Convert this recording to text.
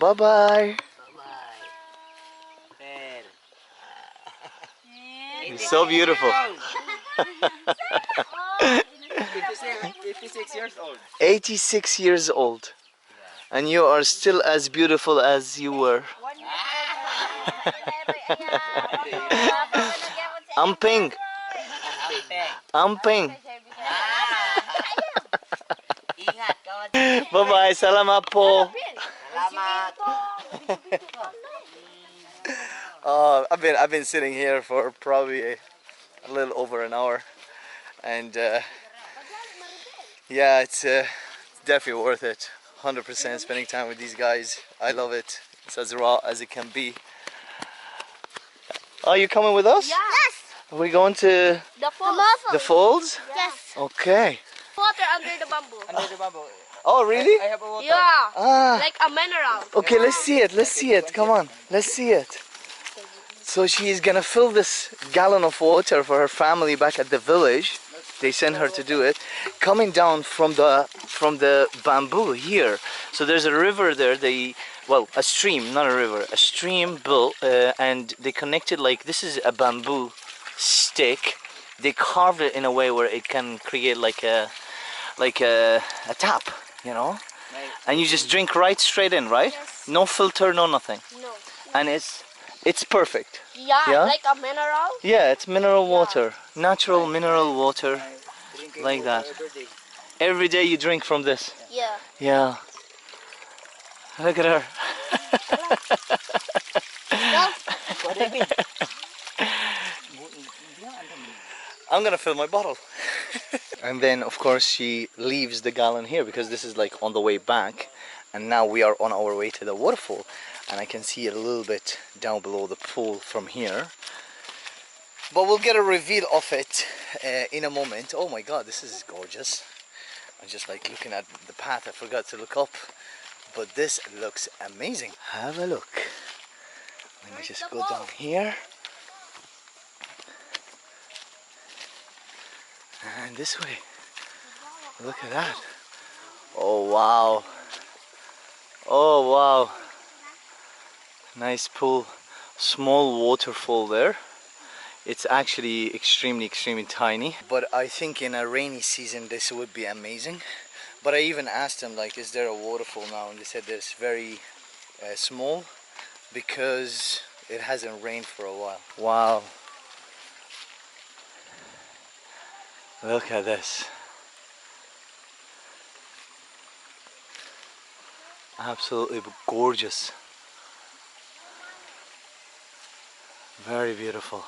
Bye-bye. Fair. You're so beautiful. 56 years old. 86 years old. And you are still as beautiful as you were. Amping. Amping. Ingat kawan. Bye-bye. Salamat po. Selamat. I've been sitting here for probably a little over an hour, and yeah, it's definitely worth it. 100% spending time with these guys. I love it. It's as raw as it can be. Are you coming with us? Yes. Are we going to The falls. the falls? Yes. Okay. Water under the bamboo. Under the bamboo. Oh, really? I have a water. Yeah. Ah. Like a mineral. Okay, let's see it. Let's see it. Come on. Let's see it. So she's gonna fill this gallon of water for her family back at the village. They sent her to do it. Coming down from the bamboo here. So there's a river there. Well, a stream, not a river. A stream built, and they connected like this is a bamboo stick. They carved it in a way where it can create like a tap, you know. And you just drink right straight in, right? Yes. No filter, no nothing. No. And it's perfect. Yeah, Yeah? like a mineral. Yeah, it's mineral water, natural mineral water, like that. Every day you drink from this. Yeah. Yeah. Look at her. I'm gonna fill my bottle. And then of course she leaves the gallon here because this is like on the way back, and now we are on our way to the waterfall, and I can see it a little bit down below the pool from here, but we'll get a reveal of it in a moment. Oh my god, this is gorgeous. I'm just like looking at the path. I forgot to look up, but this looks amazing. Have a look. Let me just go down here. And this way. Look at that. Oh wow. Oh wow. Nice pool. Small waterfall there. It's actually extremely tiny. But I think in a rainy season this would be amazing. But I even asked them like, is there a waterfall now? And they said it's very small because it hasn't rained for a while. Wow. Look at this. Absolutely gorgeous. Very beautiful.